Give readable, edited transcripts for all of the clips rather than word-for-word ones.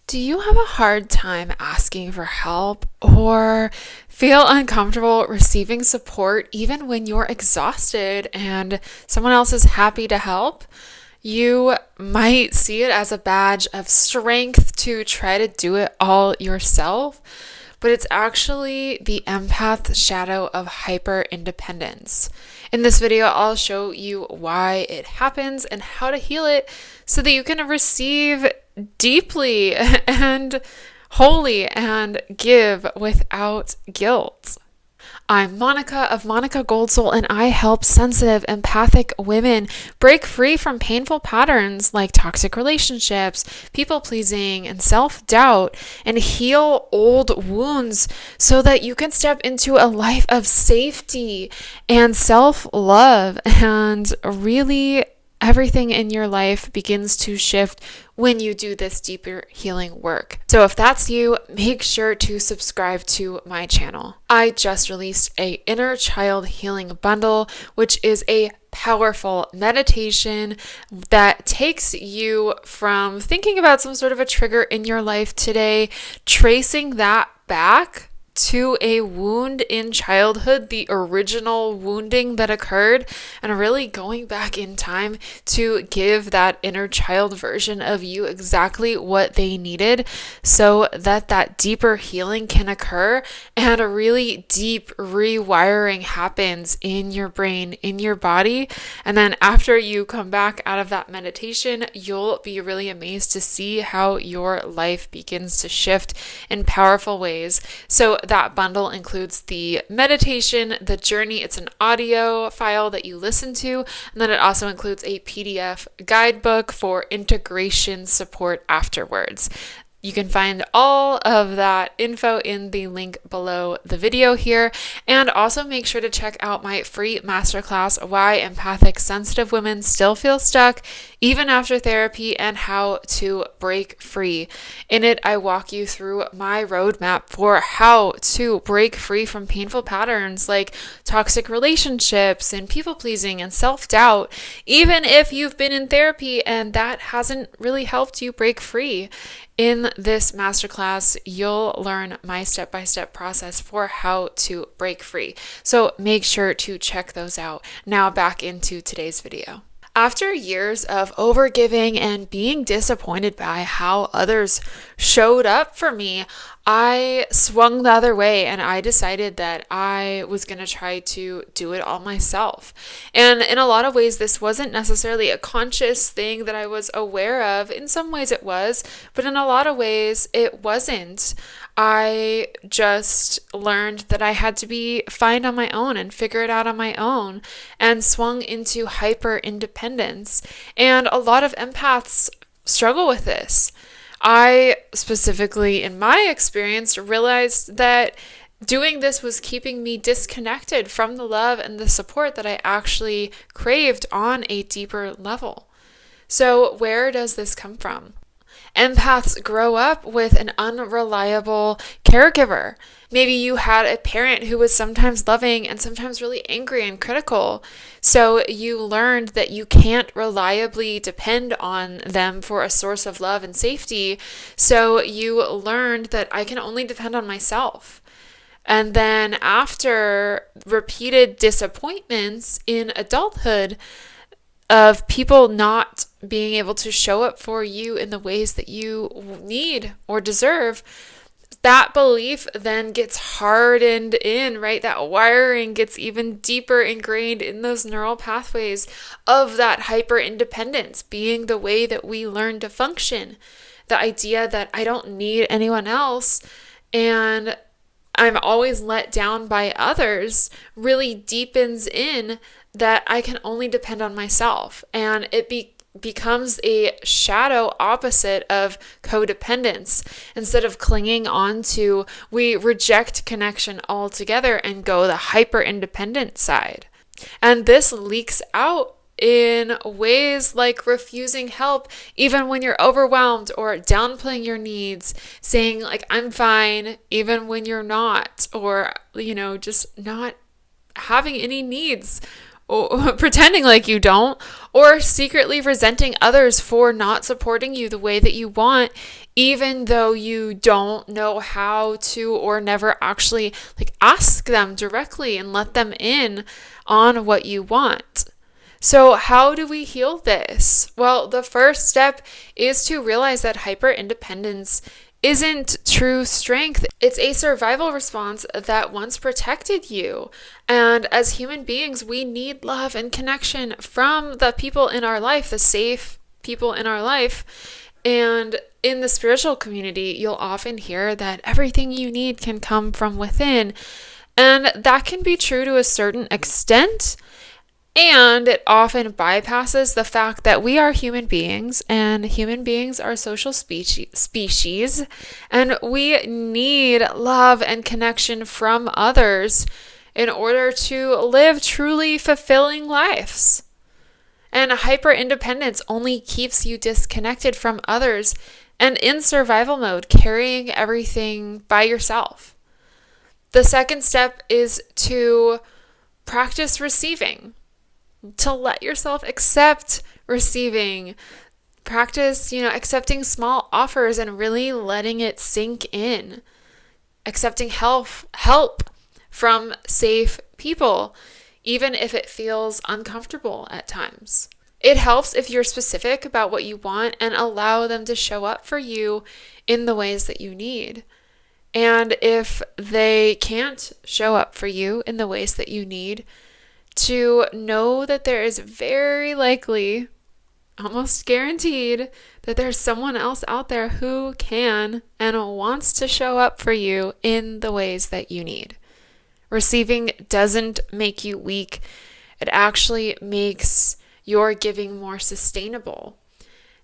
Do you have a hard time asking for help or feel uncomfortable receiving support even when you're exhausted and someone else is happy to help? You might see it as a badge of strength to try to do it all yourself, but it's actually the empath shadow of hyper independence. In this video, I'll show you why it happens and how to heal it so that you can receive deeply and wholly and give without guilt. I'm Monica of Monica Gold Soul, and I help sensitive, empathic women break free from painful patterns like toxic relationships, people-pleasing, and self-doubt, and heal old wounds so that you can step into a life of safety and self-love, and really everything in your life begins to shift when you do this deeper healing work. So if that's you, make sure to subscribe to my channel. I just released a inner child healing bundle, which is a powerful meditation that takes you from thinking about some sort of a trigger in your life today, tracing that back to a wound in childhood, the original wounding that occurred, and really going back in time to give that inner child version of you exactly what they needed so that that deeper healing can occur and a really deep rewiring happens in your brain, in your body. And then after you come back out of that meditation, you'll be really amazed to see how your life begins to shift in powerful ways. So that bundle includes the meditation, the journey. It's an audio file that you listen to, and then it also includes a PDF guidebook for integration support afterwards. You can find all of that info in the link below the video here. And also make sure to check out my free masterclass, Why Empathic Sensitive Women Still Feel Stuck Even After Therapy, and How to Break Free. In it, I walk you through my roadmap for how to break free from painful patterns like toxic relationships and people-pleasing and self-doubt, even if you've been in therapy and that hasn't really helped you break free. In this masterclass, you'll learn my step-by-step process for how to break free. So make sure to check those out. Now back into today's video. After years of overgiving and being disappointed by how others showed up for me, I swung the other way and I decided that I was going to try to do it all myself. And in a lot of ways, this wasn't necessarily a conscious thing that I was aware of. In some ways it was, but in a lot of ways it wasn't. I just learned that I had to be fine on my own and figure it out on my own, and swung into hyper independence. And a lot of empaths struggle with this. I specifically, in my experience, realized that doing this was keeping me disconnected from the love and the support that I actually craved on a deeper level. So where does this come from? Empaths grow up with an unreliable caregiver. Maybe you had a parent who was sometimes loving and sometimes really angry and critical. So you learned that you can't reliably depend on them for a source of love and safety. So you learned that I can only depend on myself. And then after repeated disappointments in adulthood of people not being able to show up for you in the ways that you need or deserve, that belief then gets hardened in, right? That wiring gets even deeper ingrained in those neural pathways of that hyper independence being the way that we learn to function. The idea that I don't need anyone else and I'm always let down by others really deepens in that I can only depend on myself. And it becomes a shadow opposite of codependence. Instead of clinging on to, we reject connection altogether and go the hyper independent side. And this leaks out in ways like refusing help even when you're overwhelmed, or downplaying your needs, saying like I'm fine even when you're not, or just not having any needs, or pretending like you don't, or secretly resenting others for not supporting you the way that you want, even though you don't know how to or never actually ask them directly and let them in on what you want. So, how do we heal this? Well, the first step is to realize that hyper independence isn't true strength. It's a survival response that once protected you. And as human beings, we need love and connection from the people in our life, the safe people in our life. And in the spiritual community, you'll often hear that everything you need can come from within. And that can be true to a certain extent. And it often bypasses the fact that we are human beings, and human beings are social species, and we need love and connection from others in order to live truly fulfilling lives. And hyper independence only keeps you disconnected from others and in survival mode, carrying everything by yourself. The second step is to practice receiving. To let yourself accept receiving. Practice, accepting small offers and really letting it sink in. Accepting help from safe people, even if it feels uncomfortable at times. It helps if you're specific about what you want and allow them to show up for you in the ways that you need. And if they can't show up for you in the ways that you need, to know that there is very likely, almost guaranteed, that there's someone else out there who can and wants to show up for you in the ways that you need. Receiving doesn't make you weak. It actually makes your giving more sustainable.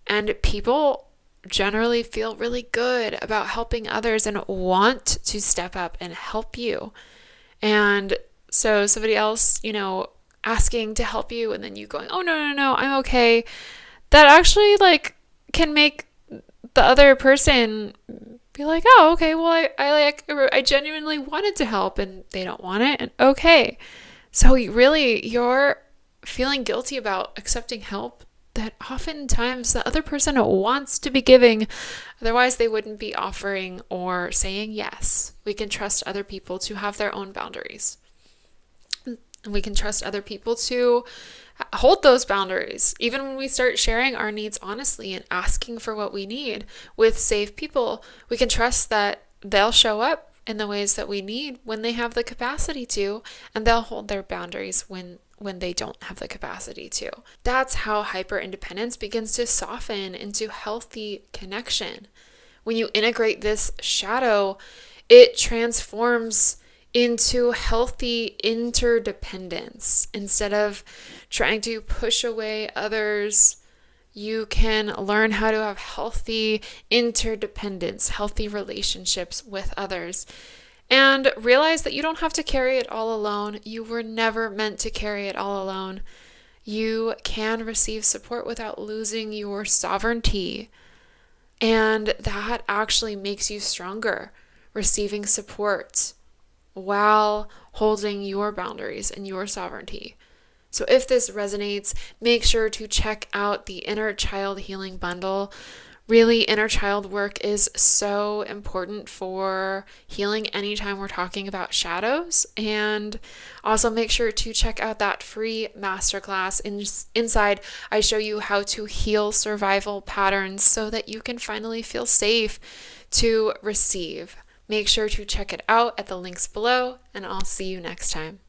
And people generally feel really good about helping others and want to step up and help you. And so somebody else, asking to help you and then you going, oh, no, I'm okay. That actually can make the other person be like, oh, okay, well, I genuinely wanted to help and they don't want it. And okay. So really you're feeling guilty about accepting help that oftentimes the other person wants to be giving. Otherwise they wouldn't be offering or saying yes. We can trust other people to have their own boundaries. And we can trust other people to hold those boundaries. Even when we start sharing our needs honestly and asking for what we need with safe people, we can trust that they'll show up in the ways that we need when they have the capacity to, and they'll hold their boundaries when they don't have the capacity to. That's how hyper independence begins to soften into healthy connection. When you integrate this shadow, it transforms into healthy interdependence. Instead of trying to push away others, you can learn how to have healthy interdependence, healthy relationships with others, and realize that you don't have to carry it all alone. You were never meant to carry it all alone. You can receive support without losing your sovereignty. And that actually makes you stronger, receiving support while holding your boundaries and your sovereignty. So if this resonates, make sure to check out the Inner Child Healing Bundle. Really, inner child work is so important for healing anytime we're talking about shadows. And also make sure to check out that free masterclass. Inside, I show you how to heal survival patterns so that you can finally feel safe to receive. Make sure to check it out at the links below, and I'll see you next time.